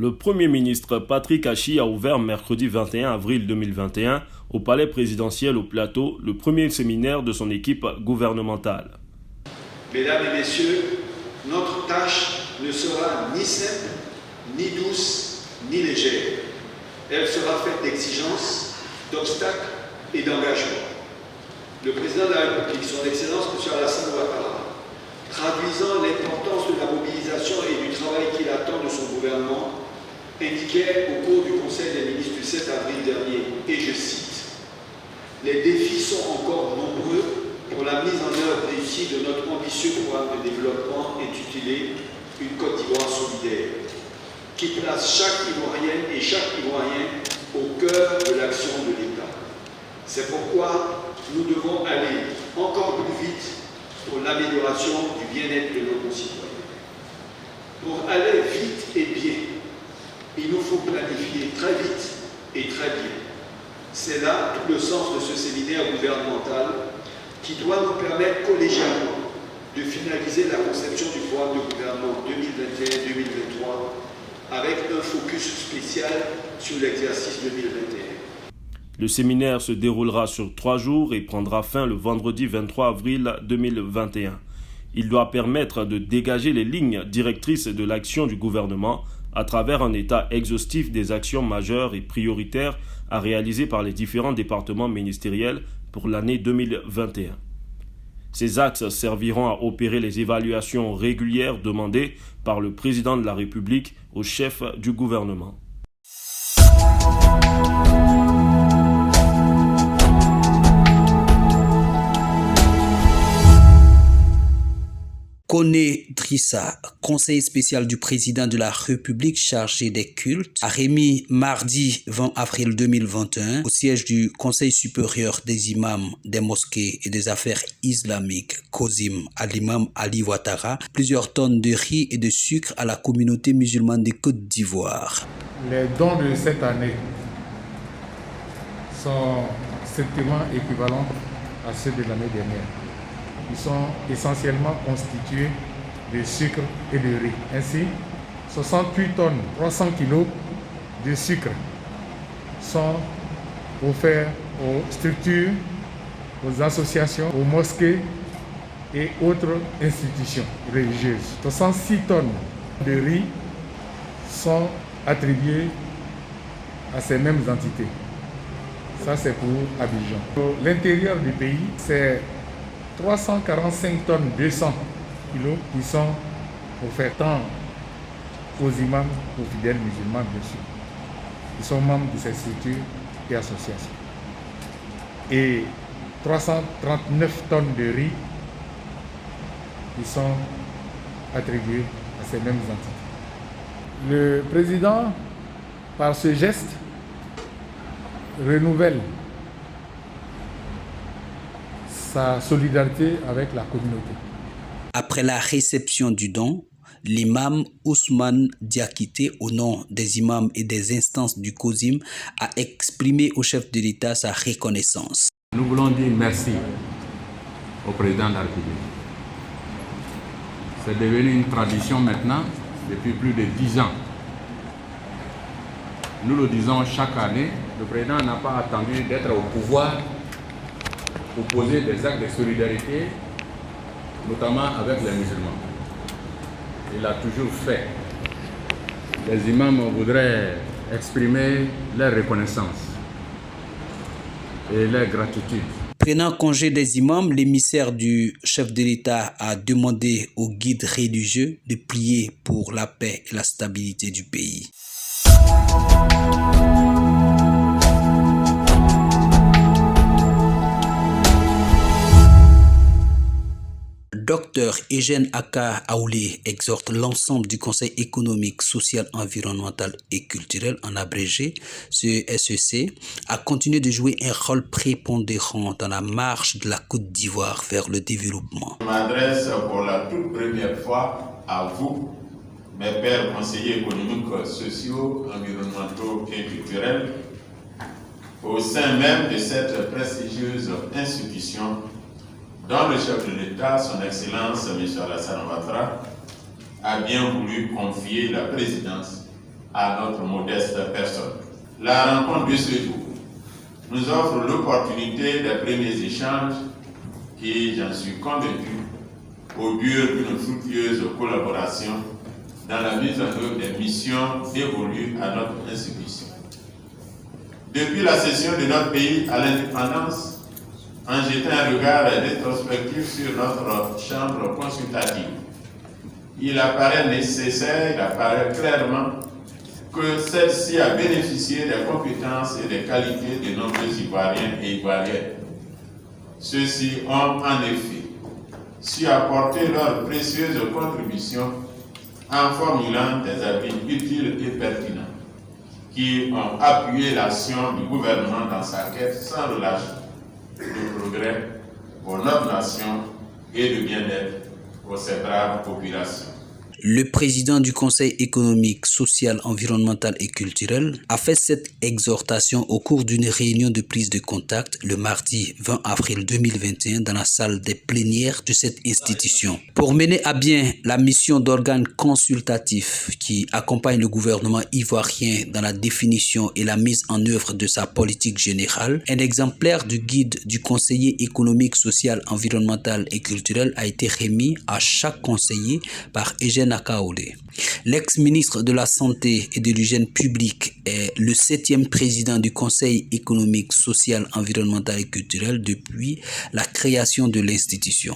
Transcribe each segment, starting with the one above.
Le Premier ministre Patrick Achi a ouvert mercredi 21 avril 2021 au Palais présidentiel au Plateau le premier séminaire de son équipe gouvernementale. Mesdames et messieurs, notre tâche ne sera ni simple, ni douce, ni légère. Elle sera faite d'exigences, d'obstacles et d'engagements. Le président de la République, son Excellence M. Alassane Ouattara, traduisant l'importance de la mobilisation et du travail qu'il attend de son gouvernement, indiquait au cours du Conseil des ministres du 7 avril dernier, et je cite, « Les défis sont encore nombreux pour la mise en œuvre réussie de notre ambitieux programme de développement intitulé « Une Côte d'Ivoire solidaire », qui place chaque Ivoirienne et chaque Ivoirien au cœur de l'action de l'État. C'est pourquoi nous devons aller encore plus vite pour l'amélioration du bien-être de nos concitoyens. Pour aller vite et bien, il nous faut planifier très vite et très bien. C'est là tout le sens de ce séminaire gouvernemental qui doit nous permettre collégialement de finaliser la conception du programme de gouvernement 2021-2023 avec un focus spécial sur l'exercice 2021. Le séminaire se déroulera sur 3 jours et prendra fin le vendredi 23 avril 2021. Il doit permettre de dégager les lignes directrices de l'action du gouvernement à travers un état exhaustif des actions majeures et prioritaires à réaliser par les différents départements ministériels pour l'année 2021. Ces axes serviront à opérer les évaluations régulières demandées par le président de la République au chef du gouvernement. Koné Drissa, conseiller spécial du président de la République chargé des cultes, a remis mardi 20 avril 2021 au siège du Conseil supérieur des imams des mosquées et des affaires islamiques, COSIM, à l'imam Ali Ouattara, plusieurs tonnes de riz et de sucre à la communauté musulmane de Côte d'Ivoire. Les dons de cette année sont strictement équivalents à ceux de l'année dernière. Ils sont essentiellement constitués de sucre et de riz. Ainsi, 68 tonnes, 300 kg de sucre sont offerts aux structures, aux associations, aux mosquées et autres institutions religieuses. 66 tonnes de riz sont attribuées à ces mêmes entités. Ça, c'est pour Abidjan. Pour l'intérieur du pays, c'est 345 tonnes 200 kilos qui sont offertes tant aux imams qu'aux fidèles musulmans, bien sûr. Ils sont membres de ces structures et associations. Et 339 tonnes de riz qui sont attribuées à ces mêmes entités. Le président, par ce geste, renouvelle sa solidarité avec la communauté. Après la réception du don, l'imam Ousmane Diakité, au nom des imams et des instances du COSIM, a exprimé au chef de l'État sa reconnaissance. Nous voulons dire merci au président de la République. C'est devenu une tradition maintenant depuis plus de 10 ans. Nous le disons chaque année, le président n'a pas attendu d'être au pouvoir pour poser des actes de solidarité, notamment avec les musulmans. Il l'a toujours fait. Les imams voudraient exprimer leur reconnaissance et leur gratitude. Prenant congé des imams, l'émissaire du chef de l'État a demandé aux guides religieux de prier pour la paix et la stabilité du pays. Dr Eugène Aka Aoulé exhorte l'ensemble du Conseil économique, social, environnemental et culturel, en abrégé, CESEC, à continuer de jouer un rôle prépondérant dans la marche de la Côte d'Ivoire vers le développement. Je m'adresse pour la toute première fois à vous, mes pairs conseillers économiques, sociaux, environnementaux et culturels, au sein même de cette prestigieuse institution dont le chef de l'État, son Excellence M. Alassane Ouattara, a bien voulu confier la présidence à notre modeste personne. La rencontre de ce jour nous offre l'opportunité des premiers échanges qui, j'en suis convaincu, augurent d'une fructueuse collaboration dans la mise en œuvre des missions dévolues à notre institution. Depuis la cession de notre pays à l'indépendance, en jetant un regard rétrospectif sur notre chambre consultative, il apparaît nécessaire, il apparaît clairement que celle-ci a bénéficié des compétences et des qualités de nombreux Ivoiriens et Ivoiriennes. Ceux-ci ont en effet su apporter leur précieuse contribution en formulant des avis utiles et pertinents qui ont appuyé l'action du gouvernement dans sa quête sans relâche de progrès pour notre nation et de bien-être pour ses braves populations. Le président du Conseil économique, social, environnemental et culturel a fait cette exhortation au cours d'une réunion de prise de contact le mardi 20 avril 2021 dans la salle des plénières de cette institution. Pour mener à bien la mission d'organe consultatif qui accompagne le gouvernement ivoirien dans la définition et la mise en œuvre de sa politique générale, un exemplaire du guide du conseiller économique, social, environnemental et culturel a été remis à chaque conseiller par Eugène Akaolé. L'ex-ministre de la Santé et de l'Hygiène publique est le 7e président du Conseil économique, social, environnemental et culturel depuis la création de l'institution.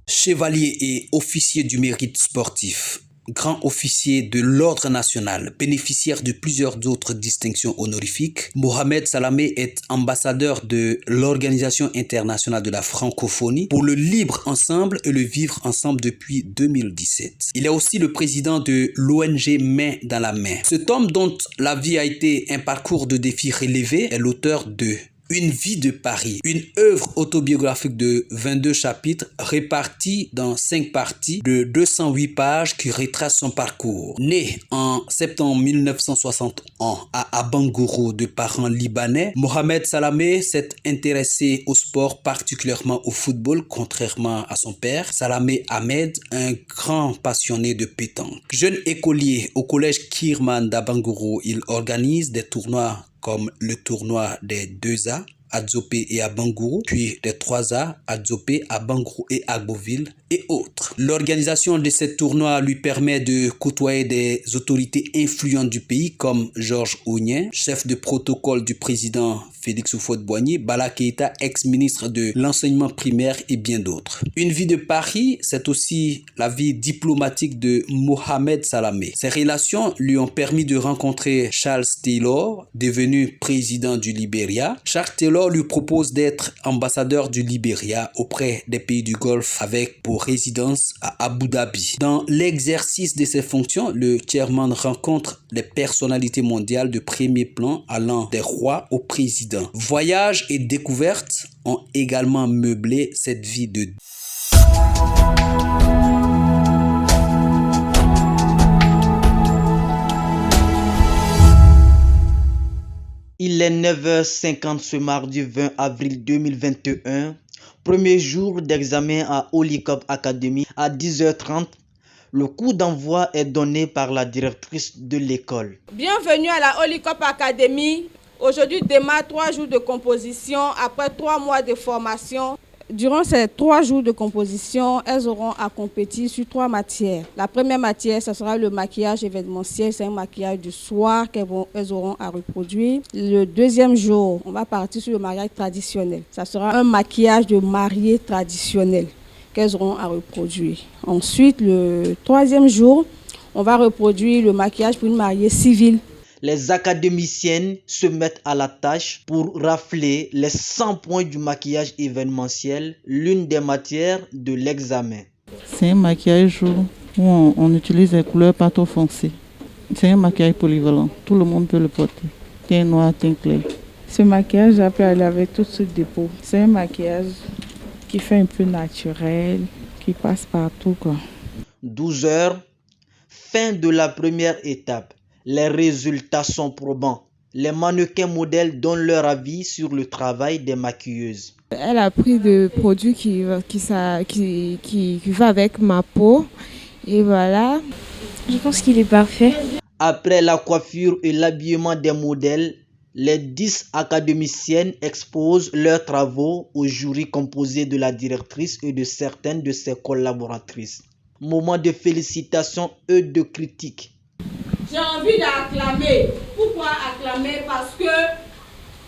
Chevalier et officier du mérite sportif, grand officier de l'Ordre national, bénéficiaire de plusieurs autres distinctions honorifiques, Mohamed Salamé est ambassadeur de l'Organisation internationale de la francophonie pour le libre ensemble et le vivre ensemble depuis 2017. Il est aussi le président de l'ONG Main dans la main. Cet homme dont la vie a été un parcours de défis relevés est l'auteur de Une vie de Paris, une œuvre autobiographique de 22 chapitres répartis dans 5 parties de 208 pages qui retracent son parcours. Né en septembre 1961 à Abangouro de parents libanais, Mohamed Salamé s'est intéressé au sport, particulièrement au football, contrairement à son père, Salamé Ahmed, un grand passionné de pétanque. Jeune écolier au collège Kirman d'Abangouro, il organise des tournois comme le tournoi des 2A à Dzopé et à Bangourou, puis des 3A à Dzopé, à Bangourou et à Beauville et autres. L'organisation de ces tournois lui permet de côtoyer des autorités influentes du pays comme Georges Ognien, chef de protocole du président Félix Houphouët-Boigny, Bala Keïta, ex-ministre de l'enseignement primaire et bien d'autres. Une vie de Paris, c'est aussi la vie diplomatique de Mohamed Salamé. Ses relations lui ont permis de rencontrer Charles Taylor, devenu président du Libéria. Charles Taylor lui propose d'être ambassadeur du Libéria auprès des pays du Golfe avec pour résidence à Abu Dhabi. Dans l'exercice de ses fonctions, le chairman rencontre les personnalités mondiales de premier plan allant des rois aux présidents. Voyages et découvertes ont également meublé cette vie de... Il est 9h50 ce mardi 20 avril 2021, premier jour d'examen à Holy-Cop Academy à 10h30. Le coup d'envoi est donné par la directrice de l'école. Bienvenue à la Holy-Cop Academy. Aujourd'hui démarre 3 jours de composition après 3 mois de formation. Durant ces 3 jours de composition, elles auront à compétir sur 3 matières. La première matière, ce sera le maquillage événementiel. C'est un maquillage du soir qu'elles auront à reproduire. Le deuxième jour, on va partir sur le mariage traditionnel. Ça sera un maquillage de mariée traditionnel qu'elles auront à reproduire. Ensuite, le troisième jour, on va reproduire le maquillage pour une mariée civile. Les académiciennes se mettent à la tâche pour rafler les 100 points du maquillage événementiel, l'une des matières de l'examen. C'est un maquillage où on utilise des couleurs pas trop foncées. C'est un maquillage polyvalent, tout le monde peut le porter. Teint noir, teint clair. Ce maquillage, peut aller avec tout type de peau. C'est un maquillage qui fait un peu naturel, qui passe partout, quoi. 12 heures, fin de la première étape. Les résultats sont probants. Les mannequins modèles donnent leur avis sur le travail des maquilleuses. Elle a pris des produits qui va avec ma peau. Et voilà. Je pense qu'il est parfait. Après la coiffure et l'habillement des modèles, les 10 académiciennes exposent leurs travaux au jury composé de la directrice et de certaines de ses collaboratrices. Moment de félicitations et de critique. J'ai envie d'acclamer. Pourquoi acclamer? Parce que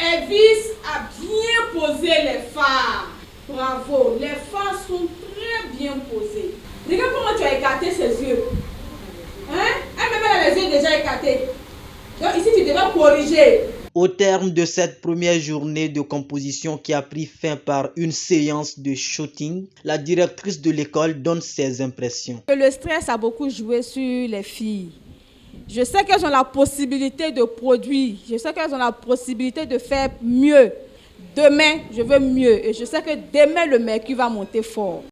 Elvis a bien posé les femmes. Bravo, les femmes sont très bien posées. Regarde comment tu as écarté ses yeux. Hein? Elle-même a les yeux déjà écartés. Donc ici tu devrais corriger. Au terme de cette première journée de composition qui a pris fin par une séance de shooting, la directrice de l'école donne ses impressions. Le stress a beaucoup joué sur les filles. Je sais qu'elles ont la possibilité de produire. Je sais qu'elles ont la possibilité de faire mieux. Demain, je veux mieux. Et je sais que demain, le mercure va monter fort.